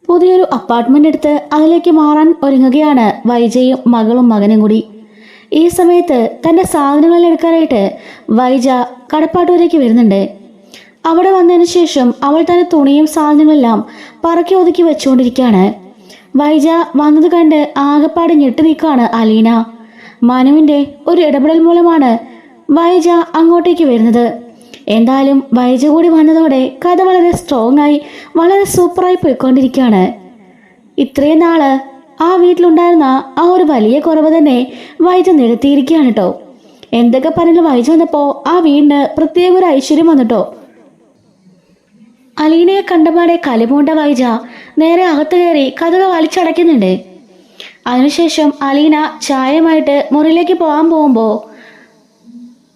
പുതിയൊരു അപ്പാർട്ട്മെന്റ് എടുത്ത് അതിലേക്ക് മാറാൻ ഒരുങ്ങുകയാണ് വൈജയും മകളും മകനും കൂടി. ഈ സമയത്ത് തൻ്റെ സാധനങ്ങൾ എടുക്കാനായിട്ട് വൈജ കടപ്പാട്ടൂരേക്ക് വരുന്നുണ്ട്. അവിടെ വന്നതിന് ശേഷം അവൾ തൻ്റെ തുണിയും സാധനങ്ങളെല്ലാം പറക്കി ഒതുക്കി വെച്ചുകൊണ്ടിരിക്കുകയാണ്. വൈജ വന്നത് കണ്ട് ആകെപ്പാട് ഞെട്ടി നിൽക്കുകയാണ് അലീന. മനുവിൻ്റെ ഒരു ഇടപെടൽ മൂലമാണ് വൈജ അങ്ങോട്ടേക്ക് വരുന്നത്. എന്തായാലും വൈജ കൂടി വന്നതോടെ കഥ വളരെ സ്ട്രോങ് ആയി വളരെ സൂപ്പറായി പോയിക്കൊണ്ടിരിക്കുകയാണ്. ഇത്രയും നാള് ആ വീട്ടിലുണ്ടായിരുന്ന ആ ഒരു വലിയ കുറവ് തന്നെ വൈജ നിരത്തിയിരിക്കുകയാണ് കേട്ടോ. എന്തൊക്കെ പറഞ്ഞ് വൈജ വന്നപ്പോൾ ആ വീടിന് പ്രത്യേക ഒരു ഐശ്വര്യം വന്നിട്ടോ. അലീനയെ കണ്ടപാടെ കലിമൂണ്ട വൈജ നേരെ അകത്ത് കയറി കഥക വലിച്ചടയ്ക്കുന്നുണ്ട്. അതിനുശേഷം അലീന ചായയുമായിട്ട് മുറിയിലേക്ക് പോകാൻ പോകുമ്പോൾ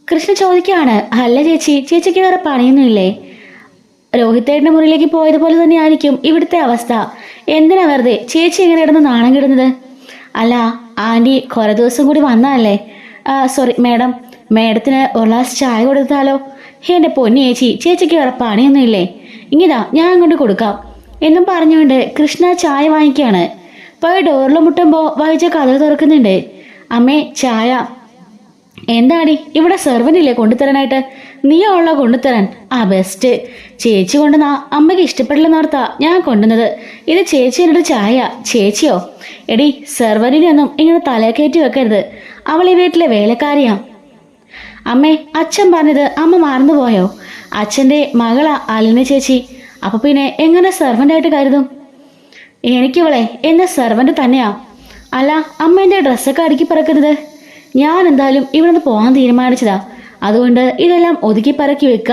കൃഷ്ണ ചോദിക്കുകയാണ്, അല്ല ചേച്ചി, ചേച്ചിക്ക് വേറെ പണിയൊന്നുമില്ലേ? രോഹിത്തേട്ടൻ്റെ മുറിയിലേക്ക് പോയതുപോലെ തന്നെയായിരിക്കും ഇവിടുത്തെ അവസ്ഥ. എന്തിനാ വെറുതെ ചേച്ചി എങ്ങനെ ഇടുന്ന നാണം കിടുന്നത്? അല്ല ആൻറ്റി കുറേ ദിവസം കൂടി വന്നതല്ലേ. സോറി മാഡം, മാഡത്തിന് ഒരു ഗ്ലാസ് ചായ കൊടുത്താലോ? എൻ്റെ പൊന്നി ചേച്ചി, ചേച്ചിക്ക് വേറെ പണിയൊന്നുമില്ലേ? ഇങ്ങിതാ ഞാൻ അങ്ങോട്ട് കൊടുക്കാം എന്നും പറഞ്ഞുകൊണ്ട് കൃഷ്ണ ചായ വാങ്ങിക്കുകയാണ്. പോയി ഡോറിൽ മുട്ടുമ്പോൾ വൈജ കഥ തുറക്കുന്നുണ്ട്. അമ്മേ ചായ. എന്താടി ഇവിടെ സെർവൻ്റ് ഇല്ലേ കൊണ്ടുതരാനായിട്ട്? നീയോ ഉള്ള കൊണ്ടുതരാൻ? ആ ബെസ്റ്റ്. ചേച്ചി കൊണ്ടുവന്നാ അമ്മയ്ക്ക് ഇഷ്ടപ്പെടില്ലെന്നോർത്താ ഞാൻ കൊണ്ടുവന്നത്. ഇത് ചേച്ചി എന്നോട് ചായ. ചേച്ചിയോ? എടി സെർവന്റിനെ ഒന്നും ഇങ്ങനെ തലേ കയറ്റി വെക്കരുത്. അവൾ ഈ വീട്ടിലെ വേലക്കാരിയാ. അമ്മേ അച്ഛൻ പറഞ്ഞത് അമ്മ മറന്നുപോയോ? അച്ഛൻ്റെ മകളാ അലീന ചേച്ചി. അപ്പൊ പിന്നെ എങ്ങനെ സെർവൻ്റായിട്ട് കരുതും? എനിക്കിവളെ എന്ന സെർവൻ്റ് തന്നെയാ. അല്ല അമ്മ എൻ്റെ ഡ്രസ്സൊക്കെ അടുക്കി പറക്കുന്നത്? ഞാൻ എന്തായാലും ഇവിടെ നിന്ന് പോകാൻ തീരുമാനിച്ചതാ. അതുകൊണ്ട് ഇതെല്ലാം ഒതുക്കി പറക്കി വെക്ക.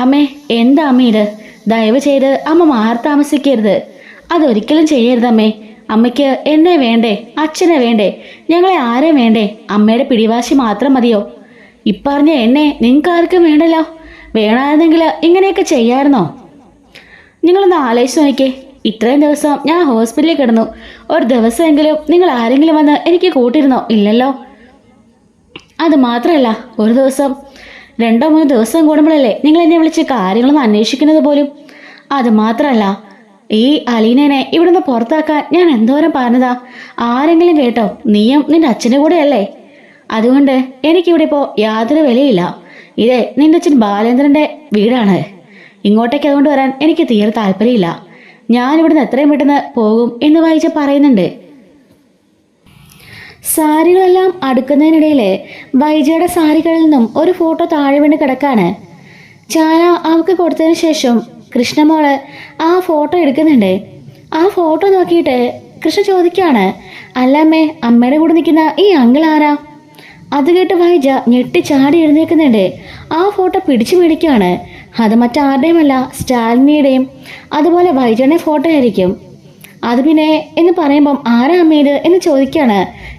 അമ്മേ എന്താ അമ്മ ഇത്? ദയവ് ചെയ്ത് അമ്മ മാറി താമസിക്കരുത്. അതൊരിക്കലും ചെയ്യരുതമ്മേ. അമ്മയ്ക്ക് എന്നെ വേണ്ടേ? അച്ഛനെ വേണ്ടേ? ഞങ്ങളെ ആരെ വേണ്ടേ? അമ്മയുടെ പിടിവാശി മാത്രം മതിയോ? ഇപ്പറഞ്ഞ എന്നെ നിങ്ങൾക്ക് ആർക്കും വേണ്ടല്ലോ. വേണമായിരുന്നെങ്കിൽ ഇങ്ങനെയൊക്കെ ചെയ്യാമായിരുന്നോ? നിങ്ങളൊന്ന് ആലോചിച്ച് നോക്കിക്കേ. ഇത്രയും ദിവസം ഞാൻ ഹോസ്പിറ്റലിൽ കിടന്നു. ഒരു ദിവസമെങ്കിലും നിങ്ങൾ ആരെങ്കിലും വന്ന് എനിക്ക് കൂട്ടിരുന്നോ? ഇല്ലല്ലോ. അത് മാത്രമല്ല, ഒരു ദിവസം 2-3 ദിവസം കൂടുമ്പോഴല്ലേ നിങ്ങൾ എന്നെ വിളിച്ച് കാര്യങ്ങളൊന്ന് അന്വേഷിക്കുന്നത് പോലും. അത് മാത്രമല്ല, ഈ അലീനനെ ഇവിടുന്ന് പുറത്താക്കാൻ ഞാൻ എന്തോരം പറഞ്ഞതാ. ആരെങ്കിലും കേട്ടോ? നീയും നിന്റെ അച്ഛൻ്റെ കൂടെയല്ലേ? അതുകൊണ്ട് എനിക്കിവിടെ ഇപ്പോൾ യാതൊരു വിലയില്ല. ഇതേ നിന്റെ അച്ഛൻ ബാലേന്ദ്രൻ്റെ വീടാണ്. ഇങ്ങോട്ടേക്ക് അതുകൊണ്ട് വരാൻ എനിക്ക് തീരെ താല്പര്യമില്ല. ഞാനിവിടുന്ന് എത്രയും പെട്ടെന്ന് പോകും എന്ന് വായിച്ച് പറയുന്നുണ്ട്. സാരികളെല്ലാം അടുക്കുന്നതിനിടയിൽ വൈജയുടെ സാരികളിൽ നിന്നും ഒരു ഫോട്ടോ താഴെ വീണ് കിടക്കാണ്. ചായ അവൾക്ക് കൊടുത്തതിന് ശേഷം കൃഷ്ണമോള് ആ ഫോട്ടോ എടുക്കുന്നുണ്ട്. ആ ഫോട്ടോ നോക്കിയിട്ട് കൃഷ്ണ ചോദിക്കുകയാണ്, അല്ലമ്മേ അമ്മയുടെ കൂടെ നിൽക്കുന്ന ഈ അങ്കിൾ ആരാ? അത് കേട്ട് വൈജ ഞെട്ടി ചാടി എഴുന്നേൽക്കുന്നുണ്ട്. ആ ഫോട്ടോ പിടിച്ചു മേടിക്കുകയാണ്. അത് മറ്റാരുടെയുമല്ല, സ്റ്റാലിനിയുടെയും അതുപോലെ വൈജയുടെ ഫോട്ടോ ആയിരിക്കും. അത് പിന്നെ എന്ന് പറയുമ്പം ആരാ അമ്മ ഇത് എന്ന് ചോദിക്കുകയാണ്.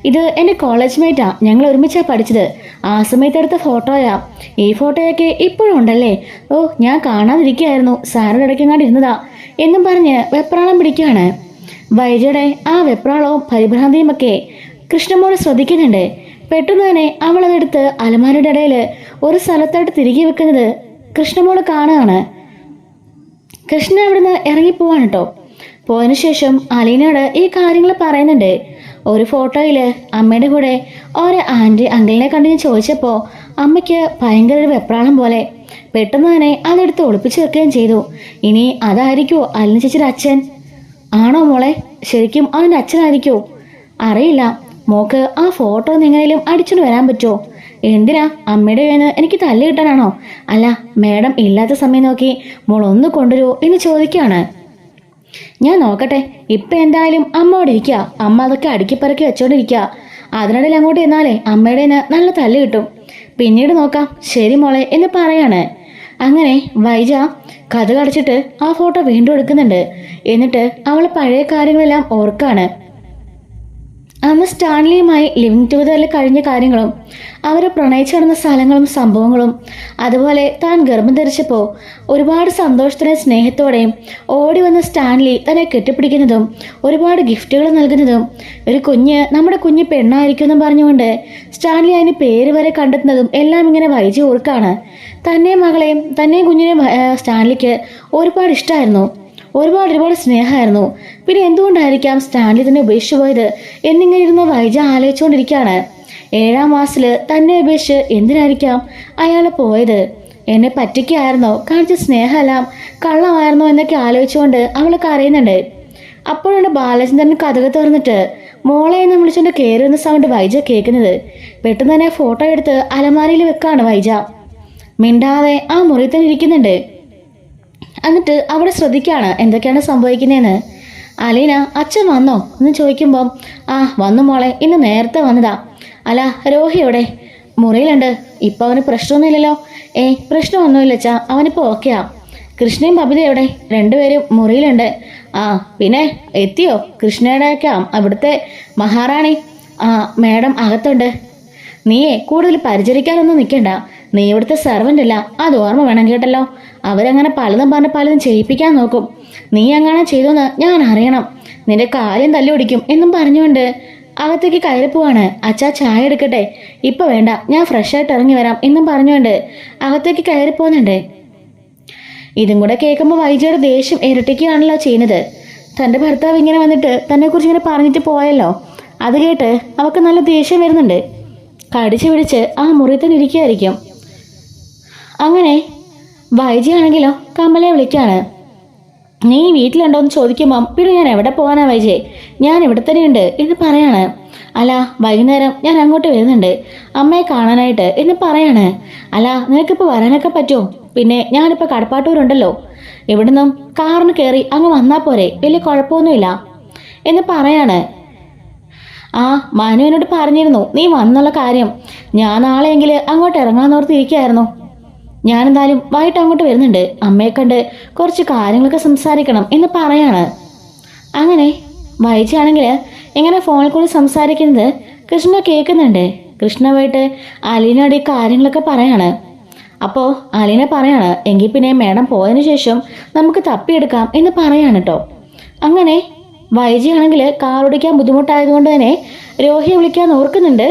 ഇത് എൻ്റെ കോളേജ് മേറ്റാ, ഞങ്ങൾ ഒരുമിച്ചാണ് പഠിച്ചത്. ആ സമയത്ത് എടുത്ത ഫോട്ടോയാ. ഈ ഫോട്ടോയൊക്കെ ഇപ്പോഴും ഉണ്ടല്ലേ? ഓ ഞാൻ കാണാതിരിക്കുകയായിരുന്നു, സാറിൻ്റെ ഇടയ്ക്കെങ്ങാണ്ട് ഇരുന്നതാ എന്നും പറഞ്ഞ് വെപ്രാളം പിടിക്കുകയാണ്. വൈജയുടെ ആ വെപ്രാളവും പരിഭ്രാന്തിയും ഒക്കെ കൃഷ്ണമോള് ശ്രദ്ധിക്കുന്നുണ്ട്. പെട്ടെന്ന് തന്നെ അവൾ അതെടുത്ത് അലമാരയുടെ ഇടയിൽ ഒരു സ്ഥലത്തായിട്ട് തിരികെ വെക്കുന്നത് കൃഷ്ണമോള് കാണുകയാണ്. കൃഷ്ണ അവിടുന്ന് ഇറങ്ങിപ്പോവാണ് കേട്ടോ. പോയതിനു ശേഷം അലീനയോട് ഈ കാര്യങ്ങൾ പറയുന്നുണ്ട്. ഒരു ഫോട്ടോയിൽ അമ്മയുടെ കൂടെ ഒരു ആൻറ്റി അങ്കിളിനെ കണ്ട് ഞാൻ ചോദിച്ചപ്പോൾ അമ്മയ്ക്ക് ഭയങ്കര ഒരു വെപ്രാളം പോലെ. പെട്ടെന്ന് തന്നെ അതെടുത്ത് ഒളിപ്പിച്ച് വെക്കുകയും ചെയ്തു. ഇനി അതായിരിക്കുമോ അലീന ചേച്ചിയുടെ അച്ഛൻ? ആണോ മോളെ? ശരിക്കും അവൻ്റെ അച്ഛനായിരിക്കുമോ? അറിയില്ല. മോക്ക് ആ ഫോട്ടോ ഒന്ന് എങ്ങനെയും അടിച്ചുകൊണ്ട് വരാൻ പറ്റുമോ? എന്തിനാ? അമ്മയുടെ കയ്യിൽ എനിക്ക് തല്ല് കിട്ടാനാണോ? അല്ല മേഡം ഇല്ലാത്ത സമയം നോക്കി മോൾ ഒന്ന് കൊണ്ടുവരുമോ എന്ന് ചോദിക്കുകയാണ്. ഞാൻ നോക്കട്ടെ. ഇപ്പം എന്തായാലും അമ്മയോട് ഇരിക്കുക. അമ്മ അതൊക്കെ അടുക്കിപ്പറക്കി വെച്ചോണ്ടിരിക്കുക. അതിനിടയിൽ അങ്ങോട്ട് ചെന്നാലേ അമ്മയുടെ നല്ല തല്ല് കിട്ടും. പിന്നീട് നോക്കാം. ശരി മോളെ എന്ന് പറയാണ്. അങ്ങനെ വൈജ കഥ കടച്ചിട്ട് ആ ഫോട്ടോ വീണ്ടും എടുക്കുന്നുണ്ട്. എന്നിട്ട് അവൾ പഴയ കാര്യങ്ങളെല്ലാം ഓർക്കാണ്. അന്ന് സ്റ്റാൻലിയുമായി ലിവിങ് ടുഗദറിൽ കഴിഞ്ഞ കാര്യങ്ങളും അവർ പ്രണയിച്ചു നടന്ന സ്ഥലങ്ങളും സംഭവങ്ങളും അതുപോലെ താൻ ഗർഭം ധരിച്ചപ്പോൾ ഒരുപാട് സന്തോഷത്തോടെയും സ്നേഹത്തോടെയും ഓടി വന്ന സ്റ്റാൻലി തന്നെ കെട്ടിപ്പിടിക്കുന്നതും ഒരുപാട് ഗിഫ്റ്റുകൾ നൽകുന്നതും ഒരു കുഞ്ഞ് നമ്മുടെ കുഞ്ഞ് പെണ്ണായിരിക്കും എന്നും പറഞ്ഞുകൊണ്ട് സ്റ്റാൻലി അതിന് പേര് വരെ കണ്ടെത്തുന്നതും എല്ലാം ഇങ്ങനെ വൈജി ഓർക്കാണ്. തന്നെ മകളെയും തന്നെ കുഞ്ഞിനെയും സ്റ്റാൻലിക്ക് ഒരുപാട് ഇഷ്ടമായിരുന്നു. ഒരുപാട് സ്നേഹമായിരുന്നു. പിന്നെ എന്തുകൊണ്ടായിരിക്കാം സ്റ്റാൻലി തന്നെ ഉപേക്ഷിച്ചു പോയത് എന്നിങ്ങനെ ഇരുന്ന് വൈജ ആലോചിച്ചുകൊണ്ടിരിക്കുകയാണ്. 7ാം മാസത്തില് തന്നെ ഉപേക്ഷിച്ച് എന്തിനായിരിക്കാം അയാൾ പോയത്? എന്നെ പറ്റിക്കായിരുന്നോ? കാണിച്ച സ്നേഹമെല്ലാം കള്ളമായിരുന്നോ എന്നൊക്കെ ആലോചിച്ചുകൊണ്ട് അവൾ കരയുന്നുണ്ട്. അപ്പോഴാണ് ബാലചന്ദ്രൻ കഥക് തുറന്നിട്ട് മോളെ എന്ന് വിളിച്ചുകൊണ്ട് കയറുന്ന സൗണ്ട് വൈജ കേൾക്കുന്നത്. പെട്ടെന്ന് തന്നെ ഫോട്ടോ എടുത്ത് അലമാരയിൽ വെക്കാണ് വൈജ. മിണ്ടാതെ ആ മുറി തന്നെ ഇരിക്കുന്നുണ്ട്. എന്നിട്ട് അവിടെ ശ്രദ്ധിക്കാണ് എന്തൊക്കെയാണ് സംഭവിക്കുന്നതെന്ന്. അലീന അച്ഛൻ വന്നോ എന്ന് ചോദിക്കുമ്പം വന്നു മോളെ, ഇന്ന് നേരത്തെ വന്നതാ. അല്ല രോഹി എവിടെ? മുറിയിലുണ്ട്. ഇപ്പൊ അവന് പ്രശ്നമൊന്നുമില്ലല്ലോ? പ്രശ്നമൊന്നുമില്ല അച്ഛാ, അവനിപ്പോ ഓക്കെയാ. കൃഷ്ണയും ബബിത എവിടെ? രണ്ടുപേരും മുറിയിലുണ്ട്. പിന്നെ എത്തിയോ കൃഷ്ണയുടെയൊക്കെ അവിടുത്തെ മഹാറാണി? മേഡം അകത്തുണ്ട്. നീയേ കൂടുതൽ പരിചരിക്കാനൊന്നും നിൽക്കണ്ട. നീ ഇവിടുത്തെ സെർവൻ്റ് അല്ല, അത് ഓർമ്മ വേണം കേട്ടല്ലോ. അവരങ്ങനെ പലതും പറഞ്ഞ് പലതും ചെയ്യിപ്പിക്കാൻ നോക്കും. നീ അങ്ങനെ ചെയ്തോന്ന് ഞാൻ അറിയണം. നിന്റെ കാര്യം തല്ലി ഒടിക്കും എന്നും പറഞ്ഞുകൊണ്ട് അകത്തേക്ക് കയറി പോവാണ്. അച്ഛാ ചായ എടുക്കട്ടെ? ഇപ്പൊ വേണ്ട, ഞാൻ ഫ്രഷ് ആയിട്ട് ഇറങ്ങി വരാം എന്നും പറഞ്ഞുകൊണ്ട് അകത്തേക്ക് കയറി പോകുന്നുണ്ട്. ഇതും കൂടെ കേൾക്കുമ്പോൾ വൈജയുടെ ദേഷ്യം ഇരട്ടിക്കുകയാണല്ലോ ചെയ്യുന്നത്. തൻ്റെ ഭർത്താവ് ഇങ്ങനെ വന്നിട്ട് തന്നെക്കുറിച്ച് ഇങ്ങനെ പറഞ്ഞിട്ട് പോയല്ലോ. അത് കേട്ട് അവൾക്ക് നല്ല ദേഷ്യം വരുന്നുണ്ട്. കടിച്ചു പിടിച്ച് ആ മുറി തന്നെ ഇരിക്കുകയായിരിക്കും. അങ്ങനെ വൈജയാണെങ്കിലോ കമലയെ വിളിക്കാണ്. നീ വീട്ടിലുണ്ടോ എന്ന് ചോദിക്കുമ്പം പിന്നെ ഞാൻ എവിടെ പോകാനാ വൈജയെ, ഞാൻ ഇവിടെ തന്നെയുണ്ട് എന്ന് പറയാണ്. അല്ല വൈകുന്നേരം ഞാൻ അങ്ങോട്ട് വരുന്നുണ്ട് അമ്മയെ കാണാനായിട്ട് എന്ന് പറയാണ്. അല്ല നിനക്കിപ്പോൾ വരാനൊക്കെ പറ്റുമോ? പിന്നെ ഞാനിപ്പോൾ കടപ്പാട്ടൂരുണ്ടല്ലോ, ഇവിടുന്നും കാറിന് കയറി അങ്ങ് വന്നാൽ പോരെ, വലിയ കുഴപ്പമൊന്നുമില്ല എന്ന് പറയാണ്. മനു എന്നോട് പറഞ്ഞിരുന്നു നീ വന്നുള്ള കാര്യം. ഞാൻ നാളെയെങ്കിൽ അങ്ങോട്ട് ഇറങ്ങാന്നോർത്തിരിക്കുകയായിരുന്നു. ഞാനെന്തായാലും വൈകിട്ട് അങ്ങോട്ട് വരുന്നുണ്ട്, അമ്മയെ കണ്ട് കുറച്ച് കാര്യങ്ങളൊക്കെ സംസാരിക്കണം എന്ന് പറയാണ്. അങ്ങനെ വൈജയാണെങ്കിൽ ഇങ്ങനെ ഫോണിൽ കൂടി സംസാരിക്കുന്നത് കൃഷ്ണ കേൾക്കുന്നുണ്ട്. കൃഷ്ണ പോയിട്ട് അലീനയുടെ കാര്യങ്ങളൊക്കെ പറയാണ്. അപ്പോൾ അലീന പറയാണ് എങ്കിൽ പിന്നെ മേഡം പോയതിനു ശേഷം നമുക്ക് തപ്പിയെടുക്കാം എന്ന് പറയാണ് കേട്ടോ. അങ്ങനെ വൈജയാണെങ്കിൽ കാർ ഓടിക്കാൻ ബുദ്ധിമുട്ടായതുകൊണ്ട് തന്നെ രോഹിയെ വിളിക്കാൻ ഓർക്കുന്നുണ്ട്.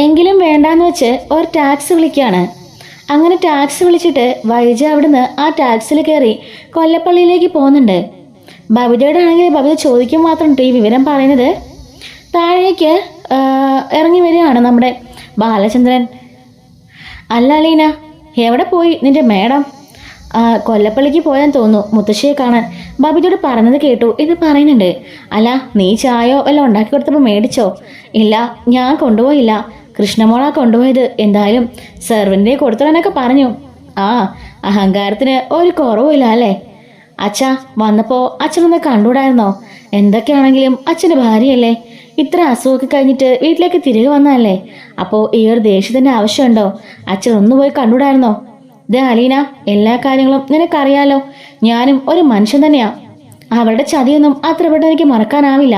എങ്കിലും വേണ്ടാന്ന് വെച്ച് ഒരു ടാക്സി വിളിക്കുകയാണ്. അങ്ങനെ ടാക്സി വിളിച്ചിട്ട് വൈജ അവിടുന്ന് ആ ടാക്സിയിൽ കയറി കൊല്ലപ്പള്ളിയിലേക്ക് പോകുന്നുണ്ട്. ബബിതയുടെ ആണെങ്കിൽ ബബിത ചോദിക്കും മാത്രം ഈ വിവരം പറയുന്നത്. താഴേക്ക് ഇറങ്ങി വരികയാണ് നമ്മുടെ ബാലചന്ദ്രൻ. അല്ല അലീന, എവിടെ പോയി നിന്റെ മേഡം? കൊല്ലപ്പള്ളിക്ക് പോയാൻ തോന്നുന്നു മുത്തശ്ശിയെ കാണാൻ, ബബിതയോട് പറഞ്ഞത് കേട്ടു എന്ന് പറയുന്നുണ്ട്. അല്ല നീ ചായയോ വല്ല ഉണ്ടാക്കി കൊടുത്തപ്പോൾ മേടിച്ചോ? ഇല്ല, ഞാൻ കൊണ്ടുപോയില്ല, കൃഷ്ണമോളാ കൊണ്ടുപോയത്. എന്തായാലും സെർവൻ്റെ കൊടുത്തവനൊക്കെ പറഞ്ഞു. അഹങ്കാരത്തിന് ഒരു കുറവുമില്ല അല്ലേ? അച്ഛാ വന്നപ്പോൾ അച്ഛനൊന്ന് കണ്ടുകൂടായിരുന്നോ? എന്തൊക്കെയാണെങ്കിലും അച്ഛൻ്റെ ഭാര്യയല്ലേ? ഇത്ര അസുഖമൊക്കെ കഴിഞ്ഞിട്ട് വീട്ടിലേക്ക് തിരികെ വന്നതല്ലേ? അപ്പോൾ ഈ ഒരു ദേഷ്യത്തിൻ്റെ ആവശ്യമുണ്ടോ? അച്ഛൻ ഒന്ന് പോയി കണ്ടുകൂടായിരുന്നോ? അലീന, എല്ലാ കാര്യങ്ങളും നിനക്കറിയാലോ. ഞാനും ഒരു മനുഷ്യൻ തന്നെയാ. അവളുടെ ചതിയൊന്നും അത്ര പെട്ടെന്ന് എനിക്ക് മറക്കാനാവില്ല.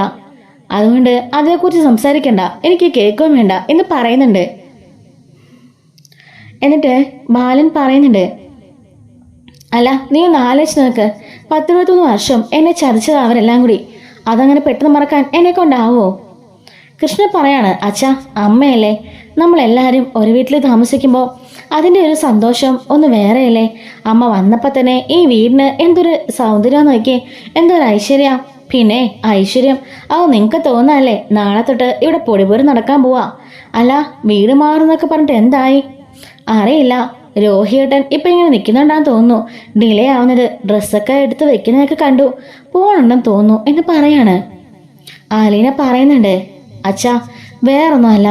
അതുകൊണ്ട് അതിനെക്കുറിച്ച് സംസാരിക്കണ്ട, എനിക്ക് കേൾക്കുകയും വേണ്ട എന്ന് പറയുന്നുണ്ട്. എന്നിട്ട് ബാലൻ പറയുന്നുണ്ട്, അല്ല നീ ഒന്ന് ആലോചിച്ച് നോക്ക്, 10-21 വർഷം എന്നെ ചതിച്ചത് അവരെല്ലാം കൂടി. അതങ്ങനെ പെട്ടെന്ന് മറക്കാൻ എന്നെ കൊണ്ടാവോ? കൃഷ്ണ പറയാണ്, അച്ഛാ അമ്മയല്ലേ, നമ്മളെല്ലാവരും ഒരു വീട്ടിൽ താമസിക്കുമ്പോൾ അതിൻ്റെ ഒരു സന്തോഷം ഒന്ന് വേറെയല്ലേ? അമ്മ വന്നപ്പോൾ തന്നെ ഈ വീടിന് എന്തൊരു സൗന്ദര്യം നോക്കി, എന്തൊരു ഐശ്വര്യ. പിന്നെ ഐശ്വര്യം അത് നിങ്ങൾക്ക് തോന്നാല്ലേ? നാളെ തൊട്ട് ഇവിടെ പൊടിപൊരി നടക്കാൻ പോവാ. അല്ല വീട് മാറുന്നൊക്കെ പറഞ്ഞിട്ട് എന്തായി? അറിയില്ല, രോഹിയേട്ടൻ ഇപ്പം ഇങ്ങനെ നിൽക്കുന്നുണ്ടാന്ന് തോന്നുന്നു. ഡിലേ ആവുന്നത്, ഡ്രസ്സൊക്കെ എടുത്ത് വെക്കുന്നതൊക്കെ കണ്ടു, പോകണമെന്ന് തോന്നുന്നു എന്ന് പറയാണ്. ആലീന പറയുന്നുണ്ട്, അച്ഛാ വേറൊന്നുമല്ല,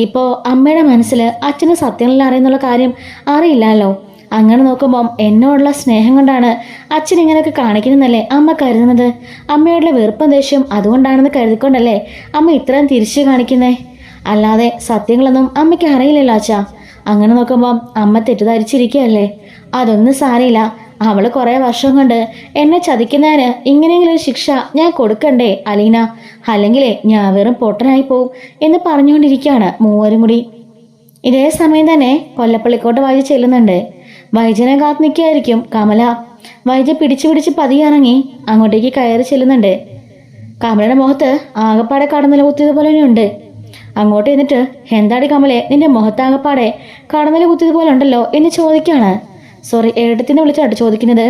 ഇപ്പോൾ അമ്മയുടെ മനസ്സിൽ അച്ഛന് സത്യങ്ങളിൽ അറിയുന്നുള്ള കാര്യം അറിയില്ലല്ലോ. അങ്ങനെ നോക്കുമ്പം എന്നോടുള്ള സ്നേഹം കൊണ്ടാണ് അച്ഛൻ ഇങ്ങനെയൊക്കെ കാണിക്കുന്നതല്ലേ അമ്മ കരുതുന്നത്. അമ്മയോടുള്ള വെറുപ്പം ദേഷ്യം അതുകൊണ്ടാണെന്ന് കരുതിക്കൊണ്ടല്ലേ അമ്മ ഇത്രയും തിരിച്ചു കാണിക്കുന്നേ. അല്ലാതെ സത്യങ്ങളൊന്നും അമ്മയ്ക്ക് അറിയില്ലല്ലോ അച്ഛാ. അങ്ങനെ നോക്കുമ്പം അമ്മ തെറ്റിദ്ധരിച്ചിരിക്കുകയല്ലേ. അതൊന്നും സാരയില്ല, അവൾ കുറേ വർഷം കൊണ്ട് എന്നെ ചതിക്കുന്നതിന് ഇങ്ങനെയെങ്കിലും ഒരു ശിക്ഷ ഞാൻ കൊടുക്കണ്ടേ അലീന? അല്ലെങ്കിലേ ഞാൻ വെറും പൊട്ടനായി പോവും എന്ന് പറഞ്ഞുകൊണ്ടിരിക്കുകയാണ് മൂവരും കൂടി. ഇതേ സമയം തന്നെ കൊല്ലപ്പള്ളിക്കോട്ട് വൈജ ചെല്ലുന്നുണ്ട്. വൈജനെ കാത്തു നിൽക്കുകയായിരിക്കും കമല. വൈജ പിടിച്ച് പതിയെ ഇറങ്ങി അങ്ങോട്ടേക്ക് കയറി ചെല്ലുന്നുണ്ട്. കമലയുടെ മുഖത്ത് ആകപ്പാടെ കടന്നല കുത്തിയതുപോലെ തന്നെയുണ്ട്. അങ്ങോട്ട് എന്നിട്ട്, എന്താടി കമലെ നിന്റെ മുഖത്താകപ്പാടെ കടന്നല കുത്തിയതുപോലെ ഉണ്ടല്ലോ എന്ന് ചോദിക്കുകയാണ്. സോറി, ഏട്ടത്തിനെ വിളിച്ചാട്ടോ ചോദിക്കുന്നത്.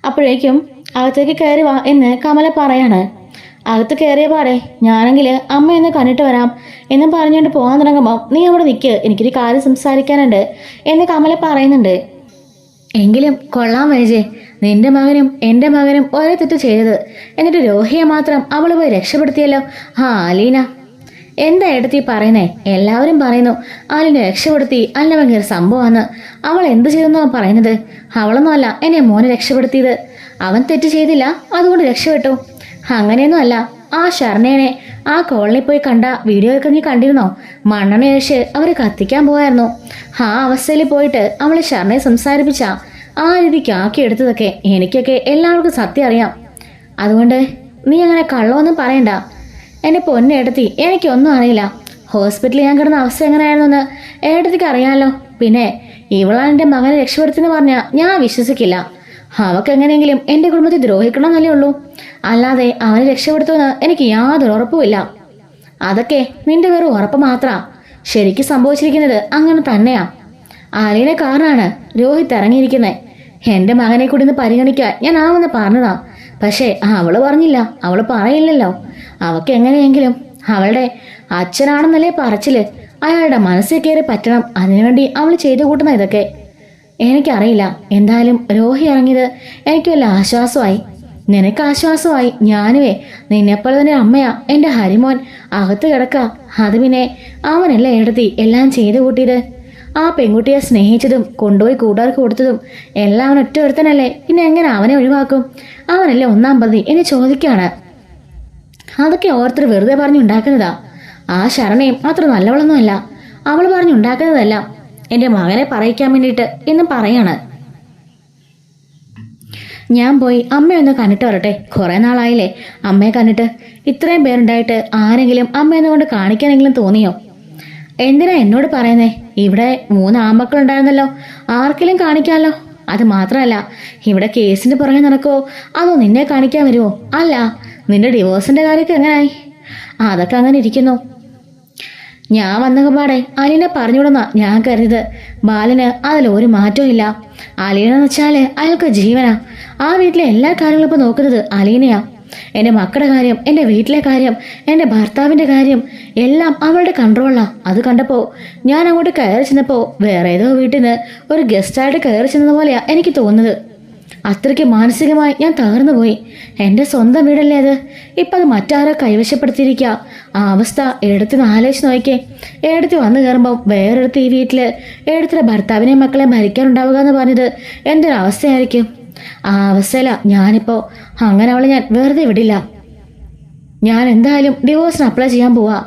അപ്പോഴേക്കും അകത്തേക്ക് കയറി വാ എന്ന് കമല പറയാണ്. അകത്ത് കയറിയ പാടെ ഞാനെങ്കിൽ അമ്മയൊന്ന് കണ്ടിട്ട് വരാം എന്നും പറഞ്ഞുകൊണ്ട് പോകാൻ തുടങ്ങുമ്പോൾ നീ അവിടെ നിൽക്ക്, എനിക്കൊരു കാര്യം സംസാരിക്കാനുണ്ട് എന്ന് കമല പറയുന്നുണ്ട്. എങ്കിലും കൊള്ളാൻ വൈജേ, നിന്റെ മകനും എൻ്റെ മകനും ഒരേ തെറ്റ് ചെയ്തത്, എന്നിട്ട് രോഹിയെ മാത്രം അവൾ പോയി രക്ഷപ്പെടുത്തിയല്ലോ. ആ അലീന, എന്താ എടുത്തി പറയുന്നേ? എല്ലാവരും പറയുന്നു അലീന രക്ഷപ്പെടുത്തി, അല്ല ഭയങ്കര സംഭവമാണ്. അവൾ എന്ത് ചെയ്തെന്നോ പറയുന്നത്? അവളൊന്നുമല്ല എന്നെ മോനെ രക്ഷപ്പെടുത്തിയത്. അവൻ തെറ്റ് ചെയ്തില്ല, അതുകൊണ്ട് രക്ഷപ്പെട്ടു. അങ്ങനെയൊന്നും അല്ല. ആ ശരണേനെ ആ കോളനിയിൽ പോയി കണ്ട വീഡിയോ ഒക്കെ നീ കണ്ടിരുന്നോ? മണ്ണെണ്ണ ഒഴിച്ച് അവർ കത്തിക്കാൻ പോയായിരുന്നു. ആ അവസ്ഥയിൽ പോയിട്ട് അവൾ ശരണയെ സംസാരിപ്പിച്ച ആ രീതിക്ക് ആക്കി എടുത്തതൊക്കെ എനിക്കൊക്കെ എല്ലാവർക്കും സത്യം അറിയാം. അതുകൊണ്ട് നീ അങ്ങനെ കള്ളമൊന്നും പറയണ്ട. എൻ്റെ പൊന്നേടത്തി, എനിക്കൊന്നും അറിയില്ല. ഹോസ്പിറ്റലിൽ ഞാൻ കിടന്ന അവസ്ഥ എങ്ങനെയായിരുന്നു എന്ന് ഏടത്തിക്ക് അറിയാമല്ലോ. പിന്നെ ഇവളാണ് എൻ്റെ മകനെ രക്ഷപ്പെടുത്തിയെന്ന് പറഞ്ഞാൽ ഞാൻ വിശ്വസിക്കില്ല. അവക്ക് എങ്ങനെയെങ്കിലും എൻ്റെ കുടുംബത്തെ ദ്രോഹിക്കണമെന്നല്ലേ ഉള്ളൂ, അല്ലാതെ അവനെ രക്ഷപ്പെടുത്തുമെന്ന് എനിക്ക് യാതൊരു ഉറപ്പുമില്ല. അതൊക്കെ നിന്റെ വെറും ഉറപ്പ് മാത്രമാ. ശരിക്കും സംഭവിച്ചിരിക്കുന്നത് അങ്ങനെ തന്നെയാ. അലീനെ കാരണമാണ് രോഹിത് ഇറങ്ങിയിരിക്കുന്നത്. എൻ്റെ മകനെ കൂടി ഒന്ന് പരിഗണിക്കാൻ ഞാൻ ആവെന്ന് പറഞ്ഞതാ. പക്ഷേ അവള് പറഞ്ഞില്ല, അവള് പറയില്ലല്ലോ. അവക്ക് എങ്ങനെയെങ്കിലും അവളുടെ അച്ഛനാണെന്നല്ലേ പറച്ചില്. അയാളുടെ മനസ്സിൽ കയറി പറ്റണം. അതിനുവേണ്ടി അവൾ ചെയ്തു കൂട്ടുന്ന ഇതൊക്കെ എനിക്കറിയില്ല. എന്തായാലും രോഹി ഇറങ്ങിയത് എനിക്ക് വല്ല ആശ്വാസമായി. നിനക്ക് ആശ്വാസമായി. ഞാനുവേ നിന്നെപ്പോലെ തന്നെ അമ്മയാ. എൻ്റെ ഹരിമോൻ അകത്ത് കിടക്ക. അത് പിന്നെ അവനല്ലേ എടുത്തി എല്ലാം ചെയ്തു കൂട്ടിയത്. ആ പെൺകുട്ടിയെ സ്നേഹിച്ചതും കൊണ്ടുപോയി കൂട്ടുകാർക്ക് കൊടുത്തതും എല്ലാം അവൻ ഒറ്റ ഒരുത്തനല്ലേ. പിന്നെ എങ്ങനെ അവനെ ഒഴിവാക്കും? അവനല്ലേ ഒന്നാം പ്രതി എന്ന് ചോദിക്കാണ്. അതൊക്കെ ഓരോരുത്തർ വെറുതെ പറഞ്ഞുണ്ടാക്കുന്നതാ. ആ ശരണയും അത്ര നല്ലവളൊന്നുമല്ല. അവൾ പറഞ്ഞുണ്ടാക്കുന്നതല്ല എൻ്റെ മകനെ പറയിക്കാൻ വേണ്ടിയിട്ട് എന്നും പറയാണ്. ഞാൻ പോയി അമ്മയൊന്ന് കണ്ടിട്ട് വരട്ടെ. കുറെ നാളായില്ലേ അമ്മയെ കണ്ടിട്ട്. ഇത്രയും പേരുണ്ടായിട്ട് ആരെങ്കിലും അമ്മയെന്ന് കൊണ്ട് കാണിക്കാനെങ്കിലും തോന്നിയോ? എന്തിനാ എന്നോട് പറയുന്നേ? ഇവിടെ 3 ആൺമക്കളുണ്ടായിരുന്നല്ലോ, ആർക്കെങ്കിലും കാണിക്കാമല്ലോ. അത് മാത്രമല്ല, ഇവിടെ കേസിന്റെ പുറകെ നടക്കോ അതോ നിന്നെ കാണിക്കാൻ വരുമോ? അല്ല, നിന്റെ ഡിവോഴ്സിന്റെ കാര്യമൊക്കെ എങ്ങനായി? അതൊക്കെ അങ്ങനെ ഇരിക്കുന്നു. ഞാൻ വന്നപാടെ അലീനെ പറഞ്ഞുവിടുന്ന ഞാൻ കരുതിയത്. ബാലന് അതിലൊരു മാറ്റവും ഇല്ല. അലീനെന്ന് വെച്ചാല് അയാൾക്ക് ജീവനാ. ആ വീട്ടിലെ എല്ലാ കാര്യങ്ങളും ഇപ്പൊ നോക്കുന്നത് അലീനയാ. എൻ്റെ മക്കളുടെ കാര്യം, എൻ്റെ വീട്ടിലെ കാര്യം, എൻ്റെ ഭർത്താവിൻ്റെ കാര്യം എല്ലാം അവളുടെ കൺട്രോളിലാ. അത് കണ്ടപ്പോ ഞാൻ അങ്ങോട്ട് കയറി ചെന്നപ്പോ വേറെ ഏതോ വീട്ടിൽ നിന്ന് ഒരു ഗസ്റ്റായിട്ട് കയറി ചെന്നത് പോലെയാ എനിക്ക് തോന്നുന്നത്. അത്രയ്ക്ക് മാനസികമായി ഞാൻ തകർന്നു പോയി. എൻ്റെ സ്വന്തം വീടല്ലേ അത്. ഇപ്പം അത് മറ്റാരോ കൈവശപ്പെടുത്തിയിരിക്കുക. ആ അവസ്ഥ എടുത്തുനിന്ന് ആലോചിച്ച് നോക്കിയേ. എടുത്ത് വന്നു കയറുമ്പം വേറെടുത്ത് ഈ വീട്ടില് എടുത്തിട്ട് ഭർത്താവിനെയും മക്കളെയും ഭരിക്കാനുണ്ടാവുക എന്ന് പറഞ്ഞത് എന്തൊരു അവസ്ഥയായിരിക്കും. ആ അവസ്ഥയിലാ ഞാനിപ്പോ. അങ്ങനെ അവളെ ഞാൻ വെറുതെ വിടില്ല. ഞാൻ എന്തായാലും ഡിവോഴ്സിന് അപ്ലൈ ചെയ്യാൻ പോവാ.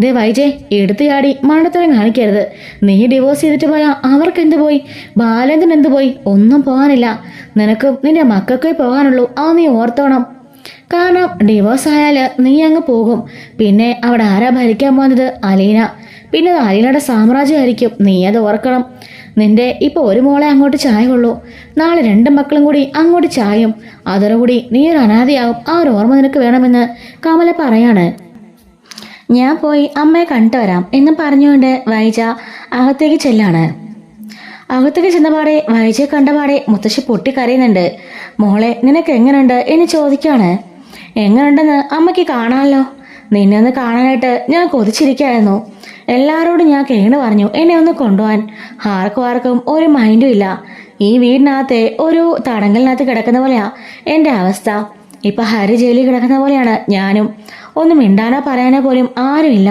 ദേ വൈജയ്, എടുത്തു ചാടി മണ്ടത്തരം കാണിക്കരുത്. നീ ഡിവോഴ്സ് ചെയ്തിട്ട് പോയാൽ അവർക്ക് എന്ത് പോയി? ബാലേന്ദ്രൻ എന്ത് പോയി? ഒന്നും പോകാനില്ല. നിനക്കും നിന്റെ മക്കൾക്കേ പോകാനുള്ളൂ. അത് നീ ഓർത്തോണം. കാരണം ഡിവോഴ്സ് ആയാല് നീ അങ്ങ് പോകും. പിന്നെ അവിടെ ആരാ ഭരിക്കാൻ പോകുന്നത്? അലീന. പിന്നെ അത് അലീനയുടെ സാമ്രാജ്യമായിരിക്കും. നീ അത് ഓർക്കണം. നിന്റെ ഇപ്പൊ ഒരു മോളെ അങ്ങോട്ട് ചായുള്ളൂ. നാളെ 2 മക്കളും കൂടി അങ്ങോട്ട് ചായും. അതോടുകൂടി നീ ഒരു അനാഥയാവും. ആ ഒരു ഓർമ്മ നിനക്ക് വേണമെന്ന് കമല പറയാണ്. ഞാൻ പോയി അമ്മയെ കണ്ടു വരാം എന്ന് പറഞ്ഞുകൊണ്ട് വൈജ അകത്തേക്ക് ചെല്ലാണ്. അകത്തേക്ക് ചെന്നപാടെ വൈജയെ കണ്ടപാടെ മുത്തശ്ശി പൊട്ടിക്കരയുന്നുണ്ട്. മോളെ, നിനക്ക് എങ്ങനെയുണ്ട് എന്ന് ചോദിക്കാണ്. എങ്ങനെയുണ്ടെന്ന് അമ്മയ്ക്ക് കാണാമല്ലോ. നിന്നെ ഒന്ന് കാണാനായിട്ട് ഞാൻ കൊതിച്ചിരിക്കുകയായിരുന്നു. എല്ലാവരോടും ഞാൻ കേണ് പറഞ്ഞു എന്നെ ഒന്ന് കൊണ്ടുപോകാൻ. ആർക്കും ഒരു മൈൻഡും ഇല്ല. ഈ വീടിനകത്തെ ഒരു തടങ്കലിനകത്ത് കിടക്കുന്ന പോലെയാ എൻ്റെ അവസ്ഥ. ഇപ്പൊ ഹരി ജയിലിൽ കിടക്കുന്ന പോലെയാണ് ഞാനും. ഒന്നും മിണ്ടാനോ പറയാനോ പോലും ആരുമില്ല.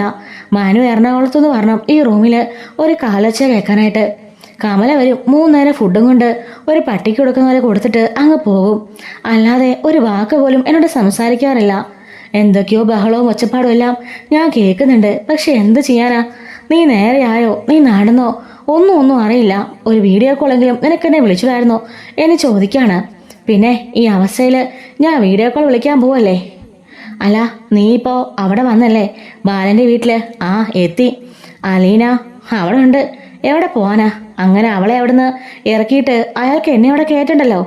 മനു എറണാകുളത്തുനിന്ന് വരണം ഈ റൂമിൽ ഒരു കാലൊച്ച കേൾക്കാനായിട്ട്. കമല വരും. 3 നേരം ഫുഡും കൊണ്ട് ഒരു പട്ടിക്ക് കൊടുക്കുന്ന പോലെ കൊടുത്തിട്ട് അങ്ങ് പോകും. അല്ലാതെ ഒരു വാക്ക് പോലും എന്നോട് സംസാരിക്കാറില്ല. എന്തൊക്കെയോ ബഹളവും ഒച്ചപ്പാടും എല്ലാം ഞാൻ കേൾക്കുന്നുണ്ട്. പക്ഷെ എന്ത് ചെയ്യാനാ? നീ നേരെയായോ? നീ നടന്നോ? ഒന്നും അറിയില്ല. ഒരു വീഡിയോ കോളെങ്കിലും നിനക്കെന്നെ വിളിച്ചിടായിരുന്നോ എന്ന് ചോദിക്കാണ്. പിന്നെ ഈ അവസ്ഥയിൽ ഞാൻ വീഡിയോ കോൾ വിളിക്കാൻ പോവല്ലേ? അല്ല, നീ ഇപ്പോൾ അവിടെ വന്നല്ലേ ബാലൻ്റെ വീട്ടിൽ? ആ എത്തി. അലീന അവിടെ ഉണ്ട്. എവിടെ പോവാനാ? അങ്ങനെ അവളെ അവിടുന്ന് ഇറക്കിയിട്ട് അയാൾക്ക് എന്നെ അവിടെ കയറ്റണ്ടല്ലോ.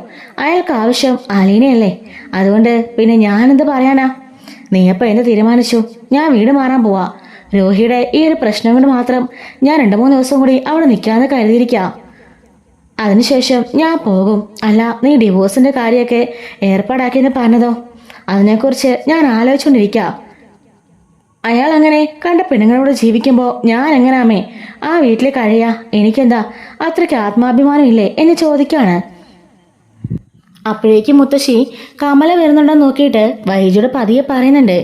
അയാൾക്ക് ആവശ്യം അലീനയല്ലേ. അതുകൊണ്ട് പിന്നെ ഞാനെന്ത് പറയാനാ? നീ അപ്പോൾ എന്ത് തീരുമാനിച്ചു? ഞാൻ വീട് മാറാൻ പോവാ. രോഹിയുടെ ഈ ഒരു പ്രശ്നം കൊണ്ട് മാത്രം ഞാൻ 2-3 ദിവസം കൂടി അവിടെ നിൽക്കാമെന്ന് കരുതിയിരിക്കാം. അതിനുശേഷം ഞാൻ പോകും. അല്ല, നീ ഡിവോഴ്സിന്റെ കാര്യമൊക്കെ ഏർപ്പാടാക്കിയെന്ന് പറഞ്ഞതോ? അതിനെക്കുറിച്ച് ഞാൻ ആലോചിച്ചുകൊണ്ടിരിക്കാം. അയാൾ അങ്ങനെ കണ്ട പെണ്ണുങ്ങളോട് ജീവിക്കുമ്പോൾ ഞാൻ എങ്ങനാമേ ആ വീട്ടിൽ കഴിയാ? എനിക്കെന്താ അത്രയ്ക്ക് ആത്മാഭിമാനം ഇല്ലേ എന്ന് ചോദിക്കാണ്. അപ്പോഴേക്കും മുത്തശ്ശി കമല വരുന്നുണ്ടെന്ന് നോക്കിയിട്ട് വൈജയോട് പതിയെ പറയുന്നുണ്ട്,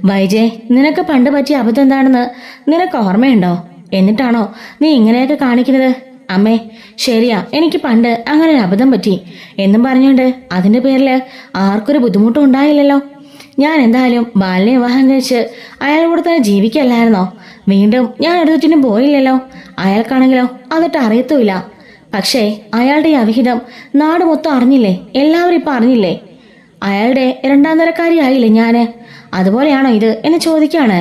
വൈജയ്, നിനക്ക് പണ്ട് പറ്റിയ അബദ്ധം എന്താണെന്ന് നിനക്ക് ഓർമ്മയുണ്ടോ? എന്നിട്ടാണോ നീ ഇങ്ങനെയൊക്കെ കാണിക്കുന്നത്? അമ്മേ, ശരിയാ, എനിക്ക് പണ്ട് അങ്ങനെ ഒരു അബദ്ധം പറ്റി എന്നും പറഞ്ഞുകൊണ്ട് അതിന്റെ പേരിൽ ആർക്കൊരു ബുദ്ധിമുട്ടും ഉണ്ടായില്ലല്ലോ. ഞാൻ എന്തായാലും ബാലിനെ വിവാഹം കഴിച്ച് അയാളോട് തന്നെ ജീവിക്കല്ലായിരുന്നോ? വീണ്ടും ഞാൻ എടുത്തിട്ടും പോയില്ലല്ലോ. അയാൾക്കാണെങ്കിലോ അതിട്ട് അറിയത്തുമില്ല. പക്ഷേ അയാളുടെ ഈ അവിഹിതം നാട് മൊത്തം അറിഞ്ഞില്ലേ? എല്ലാവരും ഇപ്പൊ അറിഞ്ഞില്ലേ? അയാളുടെ രണ്ടാം തരക്കാരിയായില്ലേ ഞാന്? അതുപോലെയാണോ ഇത് എന്ന് ചോദിക്കാണ്.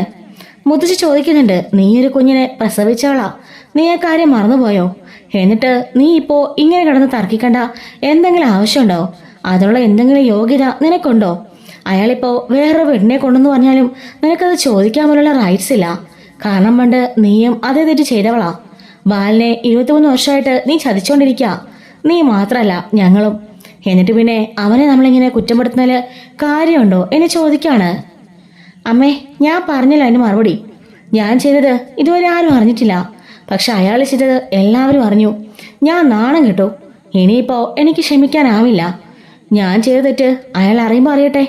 മുത്തശ്ശി ചോദിക്കുന്നുണ്ട്, നീ ഒരു കുഞ്ഞിനെ പ്രസവിച്ചവളാ, നീ ആ കാര്യം മറന്നുപോയോ? എന്നിട്ട് നീ ഇപ്പോ ഇങ്ങനെ കിടന്ന് തർക്കിക്കണ്ട എന്തെങ്കിലും ആവശ്യമുണ്ടോ? അതിനുള്ള എന്തെങ്കിലും യോഗ്യത നിനക്കുണ്ടോ? അയാളിപ്പോ വേറൊരു പെണ്ണിനെ കൊണ്ടെന്ന് പറഞ്ഞാലും നിനക്കത് ചോദിക്കാൻ പോലുള്ള റൈറ്റ്സ് ഇല്ല. കാരണം പണ്ട് നീയും അതേ തെറ്റ് ചെയ്തവളാ. ബാലിനെ 23 വർഷമായിട്ട് നീ ചതിച്ചോണ്ടിരിക്കുക. നീ മാത്രല്ല ഞങ്ങളും. എന്നിട്ട് പിന്നെ അവനെ നമ്മളിങ്ങനെ കുറ്റപ്പെടുത്തുന്നതില് കാര്യമുണ്ടോ എന്ന് ചോദിക്കാണ്. അമ്മേ, ഞാൻ പറഞ്ഞില്ല അതിന് മറുപടി. ഞാൻ ചെയ്തത് ഇതുവരെ ആരും അറിഞ്ഞിട്ടില്ല. പക്ഷെ അയാൾ ചെയ്തത് എല്ലാവരും അറിഞ്ഞു. ഞാൻ നാണം കിട്ടു. ഇനിയിപ്പോ എനിക്ക് ക്ഷമിക്കാനാവില്ല. ഞാൻ ചെയ്ത തെറ്റ് അയാൾ അറിയുമ്പോൾ അറിയട്ടെ,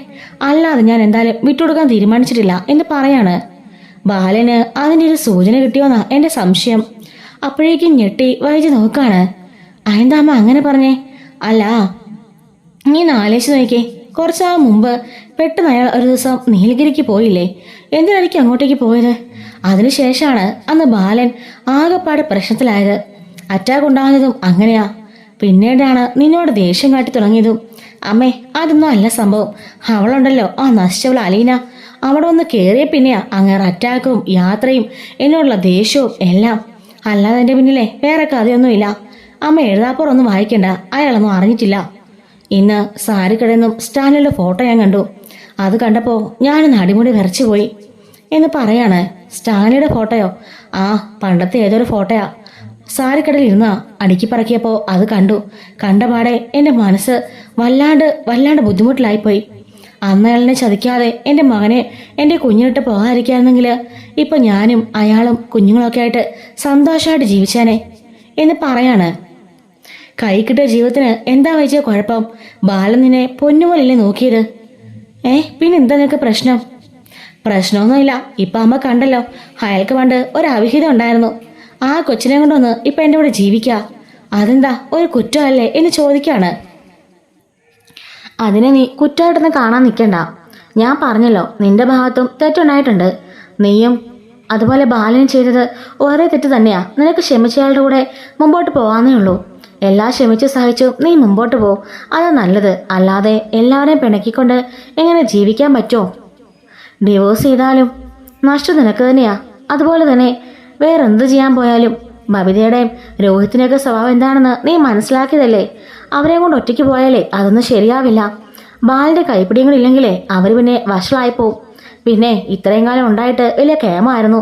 അല്ലാതെ ഞാൻ എന്തായാലും വിട്ടുകൊടുക്കാൻ തീരുമാനിച്ചിട്ടില്ല എന്ന് പറയാണ്. ബാലന് അതിൻ്റെ ഒരു സൂചന കിട്ടിയോന്നാ എന്റെ സംശയം. അപ്പോഴേക്കും ഞെട്ടി വൈജി നോക്കാണ്. അതെന്താ അമ്മ അങ്ങനെ പറഞ്ഞേ? അല്ല, നീ നാലേശ് നോക്കിയേ, കുറച്ചാൾ മുമ്പ് പെട്ടെന്ന് അയാൾ ഒരു ദിവസം നീലഗിരിക്ക് പോയില്ലേ? എന്തിനായിരിക്കും അങ്ങോട്ടേക്ക് പോയത്? അതിനുശേഷമാണ് അന്ന് ബാലൻ ആകെപ്പാട് പ്രശ്നത്തിലായത്. അറ്റാക്ക് ഉണ്ടാകുന്നതും അങ്ങനെയാ. പിന്നീടാണ് നിന്നോട് ദേഷ്യം കാട്ടി തുടങ്ങിയതും. അമ്മേ, അതൊന്നും അല്ല സംഭവം. അവളുണ്ടല്ലോ, ആ നശിച്ചവൾ അലീന, അവിടെ ഒന്ന് കയറിയ പിന്നെയാ അങ്ങനെ അറ്റാക്കും യാത്രയും എന്നോടുള്ള ദേഷ്യവും എല്ലാം. അല്ലാതെ എൻ്റെ പിന്നിലെ വേറെ കഥയൊന്നുമില്ല. അമ്മ എഴുതാപ്പുറൊന്നും വായിക്കണ്ട, അയാളൊന്നും അറിഞ്ഞിട്ടില്ല. ഇന്ന് സാരിക്കടന്നും സ്റ്റാലിൻ്റെ ഫോട്ടോ ഞാൻ കണ്ടു. അത് കണ്ടപ്പോൾ ഞാനൊന്ന് അടിമുടി വിറച്ചു പോയി എന്ന് പറയാണ്. സ്റ്റാലിയുടെ ഫോട്ടോയോ? ആ, പണ്ടത്തെ ഏതൊരു ഫോട്ടോയാ. സാരിക്കടയിൽ ഇരുന്നാ അടുക്കി പറക്കിയപ്പോൾ അത് കണ്ടു. കണ്ടപാടെ എൻ്റെ മനസ്സ് വല്ലാണ്ട് ബുദ്ധിമുട്ടിലായിപ്പോയി. അന്ന് അയാളിനെ ചതിക്കാതെ എൻ്റെ മകനെ എൻ്റെ കുഞ്ഞിനിട്ട് പോകാതിരിക്കായിരുന്നെങ്കിൽ ഇപ്പൊ ഞാനും അയാളും കുഞ്ഞുങ്ങളൊക്കെ ആയിട്ട് സന്തോഷമായിട്ട് ജീവിച്ചേനെ എന്ന് പറയാണ്. കൈ കിട്ടിയ ജീവിതത്തിന് എന്താ വെച്ച കുഴപ്പം? ബാലൻ നിന്നെ പൊന്നുപോലല്ലേ നോക്കിയത്? പിന്നെ എന്താ നിനക്ക് പ്രശ്നം? പ്രശ്നമൊന്നുമില്ല. ഇപ്പൊ അമ്മ കണ്ടല്ലോ, അയാൾക്ക് പണ്ട് ഒരു അവിഹിതം ഉണ്ടായിരുന്നു. ആ കൊച്ചിനെ കൊണ്ടൊന്ന് ഇപ്പൊ എൻ്റെ കൂടെ ജീവിക്ക. അതെന്താ ഒരു കുറ്റമല്ലേ എന്ന് ചോദിക്കാണ്. അതിനെ നീ കുറ്റമായിട്ടൊന്നും കാണാൻ നിൽക്കണ്ട. ഞാൻ പറഞ്ഞല്ലോ, നിന്റെ ഭാഗത്തും തെറ്റുണ്ടായിട്ടുണ്ട്. നീയും അതുപോലെ ബാലനും ചെയ്തത് ഒരേ തെറ്റ് തന്നെയാ. നിനക്ക് ക്ഷമിച്ചയാളുടെ കൂടെ മുമ്പോട്ട് പോകാന്നേ ഉള്ളൂ. എല്ലാം ക്ഷമിച്ച് സഹിച്ചു നീ മുമ്പോട്ട് പോ, അതാ നല്ലത്. അല്ലാതെ എല്ലാവരെയും പിണക്കിക്കൊണ്ട് എങ്ങനെ ജീവിക്കാൻ പറ്റുമോ? ഡിവോഴ്സ് ചെയ്താലും നഷ്ടം നിനക്ക് തന്നെയാ. അതുപോലെ തന്നെ വേറെന്ത് ചെയ്യാൻ പോയാലും ബബിതയുടെയും രോഹിത്തിൻ്റെയൊക്കെ സ്വഭാവം എന്താണെന്ന് നീ മനസ്സിലാക്കിയതല്ലേ? അവരെ കൊണ്ട് ഒറ്റയ്ക്ക് പോയാലേ അതൊന്നും ശരിയാവില്ല. ബാലിൻ്റെ കൈപ്പിടിയങ്ങളില്ലെങ്കിലേ അവർ പിന്നെ വഷളായിപ്പോവും. പിന്നെ ഇത്രയും കാലം ഉണ്ടായിട്ട് വലിയ കേമായിരുന്നു.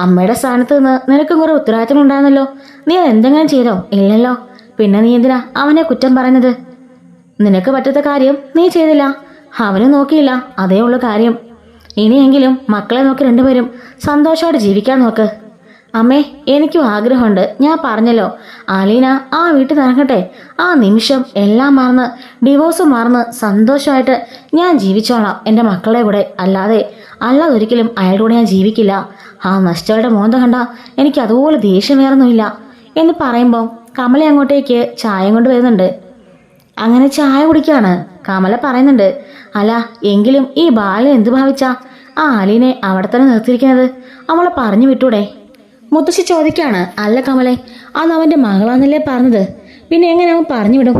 അമ്മയുടെ സ്ഥാനത്ത് നിന്ന് നിനക്കും കുറെ ഉത്തരവാദിത്തങ്ങൾ ഉണ്ടായിരുന്നല്ലോ. നീ അതെന്തെങ്കിലും ചെയ്തോ? ഇല്ലല്ലോ. പിന്നെ നീ എന്തിനാ അവനെ കുറ്റം പറയുന്നത്? നിനക്ക് പറ്റാത്ത കാര്യം നീ ചെയ്തില്ല, അവനും നോക്കിയില്ല, അതേ ഉള്ളു കാര്യം. ഇനിയെങ്കിലും മക്കളെ നോക്കി രണ്ടുപേരും സന്തോഷമായിട്ട് ജീവിക്കാൻ നോക്ക്. അമ്മേ, എനിക്കും ആഗ്രഹമുണ്ട്. ഞാൻ പറഞ്ഞല്ലോ, അലീന ആ വീട്ടിൽ നിന്ന് ഇറങ്ങട്ടെ. ആ നിമിഷം എല്ലാം മറന്ന് ഡിവോഴ്സ് മറന്ന് സന്തോഷമായിട്ട് ഞാൻ ജീവിച്ചോളാം എൻ്റെ മക്കളുടെ കൂടെ. അല്ലാതെ ഒരിക്കലും അയാളുടെ കൂടെ ഞാൻ ജീവിക്കില്ല. ആ നഷ്ടയുടെ മോന്ത കണ്ട എനിക്ക് അതുപോലെ ദേഷ്യം വേറൊന്നുമില്ല എന്ന് പറയുമ്പോൾ കമല അങ്ങോട്ടേക്ക് ചായ കൊണ്ട് വരുന്നുണ്ട്. അങ്ങനെ ചായ കുടിക്കാണ്. കമല പറയുന്നുണ്ട്, അല്ല എങ്കിലും ഈ ബാലൻ എന്ത് ഭാവിച്ചാ ആ അലീനെ അവിടെ തന്നെ നിർത്തിയിരിക്കുന്നത്? അവളെ പറഞ്ഞു വിട്ടൂടെ? മുത്തശ്ശി ചോദിക്കാണ്. അല്ല കമലെ, അന്ന് അവൻ്റെ മകളാന്നല്ലേ പറഞ്ഞത്, പിന്നെ എങ്ങനെ അവൻ പറഞ്ഞു വിടും?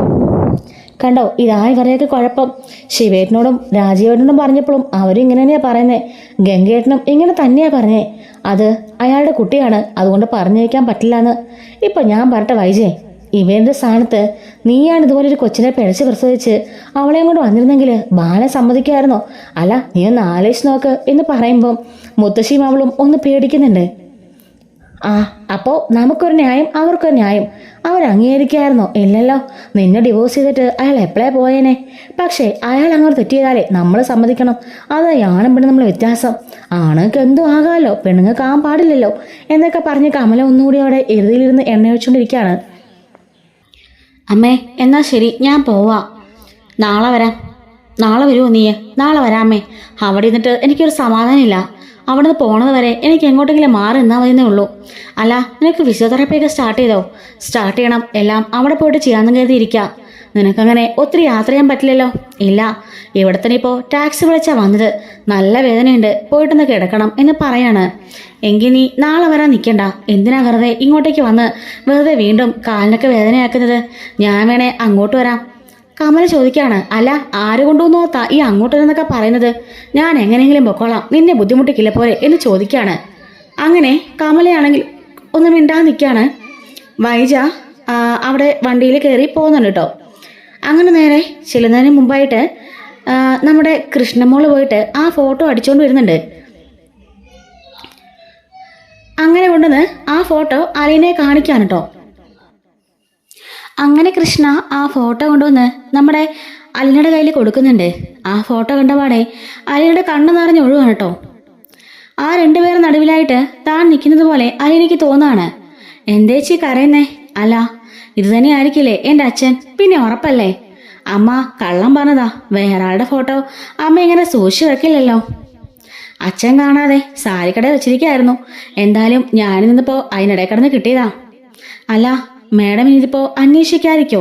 കണ്ടോ, ഇതായി ഇവരെയൊക്കെ കുഴപ്പം. ശിവേട്ടനോടും രാജീവേട്ടനോടും പറഞ്ഞപ്പോഴും അവരും ഇങ്ങനെ തന്നെയാ പറയുന്നത്. ഗംഗേട്ടനും ഇങ്ങനെ തന്നെയാ പറഞ്ഞേ. അത് അയാളുടെ കുട്ടിയാണ്, അതുകൊണ്ട് പറഞ്ഞു വയ്ക്കാൻ പറ്റില്ല എന്ന്. ഇപ്പം ഞാൻ പറട്ടെ വൈജേ, ഇവരുടെ സ്ഥാനത്ത് നീയാണ് ഇതുപോലൊരു കൊച്ചിനെ പിഴച്ച് പ്രസവിച്ച് അവളെയും കൊണ്ട് വന്നിരുന്നെങ്കിൽ ബാലൻ സമ്മതിക്കുമായിരുന്നോ? അല്ല, നീ ഒന്ന് ആലോചിച്ച് നോക്ക് എന്ന് പറയുമ്പം മുത്തശ്ശിയും അവളും ഒന്ന് പേടിക്കുന്നുണ്ട്. അപ്പോൾ നമുക്കൊരു ന്യായം, അവർക്കൊരു ന്യായം. അവർ അംഗീകരിക്കായിരുന്നോ? ഇല്ലല്ലോ. നിന്നെ ഡിവോഴ്സ് ചെയ്തിട്ട് അയാൾ എപ്പോഴേ പോയേനെ. പക്ഷേ അയാൾ അങ്ങോട്ട് തെറ്റ് ചെയ്താലേ നമ്മൾ സമ്മതിക്കണം. അത് ആണും പെണ്ണും നമ്മൾ വ്യത്യാസം. ആണുങ്ങൾക്ക് എന്തും ആകാമല്ലോ, പെണ്ണുങ്ങൾക്ക് ആകാൻ പാടില്ലല്ലോ എന്നൊക്കെ പറഞ്ഞ് കമല ഒന്നുകൂടി അവിടെ എഴുതിയിലിരുന്ന് എണ്ണ വെച്ചുകൊണ്ടിരിക്കുകയാണ്. അമ്മേ എന്നാ ശരി, ഞാൻ പോവാ. നാളെ വരാം. നാളെ വരുമോ നീ? നാളെ വരാമേ. അവിടെ ഇരുന്നിട്ട് എനിക്കൊരു സമാധാനമില്ല. അവിടെ നിന്ന് പോണത് വരെ എനിക്ക് എങ്ങോട്ടെങ്കിലും മാറി നിന്നാൽ മതിയെന്നേ ഉള്ളൂ. അല്ല, നിനക്ക് ഫിസിയോതെറാപ്പിയൊക്കെ സ്റ്റാർട്ട് ചെയ്തോ? സ്റ്റാർട്ട് ചെയ്യണം. എല്ലാം അവിടെ പോയിട്ട് ചെയ്യാമെന്ന് കരുതിയിരിക്കാം. നിനക്കങ്ങനെ ഒത്തിരി യാത്ര ചെയ്യാൻ പറ്റില്ലല്ലോ. ഇല്ല, ഇവിടെ തന്നെ ഇപ്പോൾ ടാക്സി വിളിച്ചാൽ വന്നത്. നല്ല വേദനയുണ്ട്, പോയിട്ടൊന്ന് കിടക്കണം എന്ന് പറയാണ്. എങ്കിൽ നീ നാളെ വരാൻ നിൽക്കണ്ട. എന്തിനാ വെറുതെ ഇങ്ങോട്ടേക്ക് വന്ന് വെറുതെ വീണ്ടും കാലിനൊക്കെ വേദനയാക്കുന്നത്? ഞാൻ വേണേ അങ്ങോട്ട് വരാം. കമല ചോദിക്കാണ്. അല്ല, ആര് കൊണ്ടുവന്നോത്താ ഈ അങ്ങോട്ടെന്നൊക്കെ പറയുന്നത്? ഞാൻ എങ്ങനെയെങ്കിലും പൊക്കോളാം, നിന്നെ ബുദ്ധിമുട്ടിക്കില്ല പോലെ എന്ന് ചോദിക്കാണ്. അങ്ങനെ കമലയാണെങ്കിൽ ഒന്ന് മിണ്ടാൻ നിൽക്കാണ്. വൈജ അവിടെ വണ്ടിയിൽ കയറി പോകുന്നുണ്ട് കേട്ടോ. അങ്ങനെ നേരെ ചെല്ലുന്നതിന് മുമ്പായിട്ട് നമ്മുടെ കൃഷ്ണമോള് പോയിട്ട് ആ ഫോട്ടോ അടിച്ചുകൊണ്ട് വരുന്നുണ്ട്. അങ്ങനെ കൊണ്ടുവന്ന് ആ ഫോട്ടോ അലീനയെ കാണിക്കാണ് കേട്ടോ. അങ്ങനെ കൃഷ്ണ ആ ഫോട്ടോ കൊണ്ടുവന്ന് നമ്മുടെ അലീനയുടെ കയ്യിൽ കൊടുക്കുന്നുണ്ട്. ആ ഫോട്ടോ കണ്ടപാടെ അലീനയുടെ കണ്ണ് നിറഞ്ഞ് ഒഴുകാണ് കേട്ടോ. ആ രണ്ടുപേരും നടുവിലായിട്ട് താൻ നിൽക്കുന്നത് പോലെ അലീനയ്ക്ക് തോന്നാണ്. എന്തേച്ചി കരയുന്നേ? അല്ല, ഇത് തന്നെ ആയിരിക്കില്ലേ എൻ്റെ അച്ഛൻ? പിന്നെ ഉറപ്പല്ലേ? അമ്മ കള്ളം പറഞ്ഞതാ. വേറെ ആളുടെ ഫോട്ടോ അമ്മ ഇങ്ങനെ സൂക്ഷിച്ചു വെക്കില്ലല്ലോ. അച്ഛൻ കാണാതെ സാരിക്കട വെച്ചിരിക്കായിരുന്നു. എന്തായാലും ഞാൻ നിന്നിപ്പോ അതിനിടെ കിടന്ന് കിട്ടിയതാ. അല്ല മാഡം, ഇതിപ്പോ അന്വേഷിക്കാതിരിക്കോ?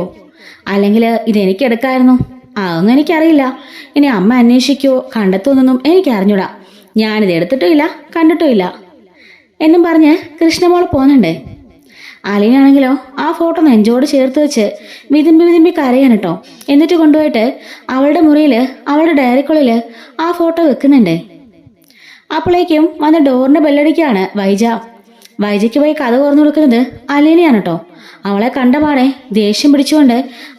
അല്ലെങ്കിൽ ഇതെനിക്ക് എടുക്കായിരുന്നു? അതൊന്നും എനിക്കറിയില്ല. ഇനി അമ്മ അന്വേഷിക്കോ കണ്ടെത്തുമെന്നൊന്നും എനിക്ക് അറിഞ്ഞൂടാ. ഞാനിത് എടുത്തിട്ടുമില്ല, കണ്ടിട്ടുമില്ല എന്നും പറഞ്ഞ് കൃഷ്ണമോൾ പോകുന്നുണ്ട്. അലീനാണെങ്കിലോ ആ ഫോട്ടോ നെഞ്ചോട് ചേർത്ത് വെച്ച് വിതുമ്പി കരയാണ് കേട്ടോ. എന്നിട്ട് കൊണ്ടുപോയിട്ട് അവളുടെ മുറിയിൽ അവളുടെ ഡയറിക്കുള്ളിൽ ആ ഫോട്ടോ വെക്കുന്നുണ്ട്. അപ്പോഴേക്കും വന്ന് ഡോറിന്റെ ബെല്ലടിക്കാണ് വൈജ. വൈജയ്ക്ക് പോയി കഥ തുറന്നു കൊടുക്കുന്നത് അലീനയാണ് കേട്ടോ. അവളെ കണ്ടപാടെ ദേഷ്യം പിടിച്ചുകൊണ്ട്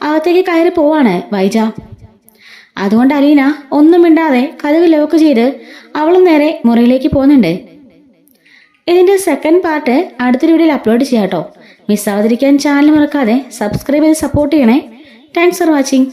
അകത്തേക്ക് കയറി പോവാണ് വൈജ. അതുകൊണ്ട് അലീന ഒന്നും മിണ്ടാതെ കതക് ലോക്ക് ചെയ്ത് അവളും നേരെ മുറിയിലേക്ക് പോകുന്നുണ്ട്. ഇതിന്റെ സെക്കൻഡ് പാർട്ട് അടുത്തൊരു വീഡിയോയിൽ അപ്ലോഡ് ചെയ്യാം കേട്ടോ. മിസ്സാവാതിരിക്കാൻ ചാനൽ മറക്കാതെ സബ്സ്ക്രൈബ് ചെയ്ത് സപ്പോർട്ട് ചെയ്യണേ. Thanks for watching.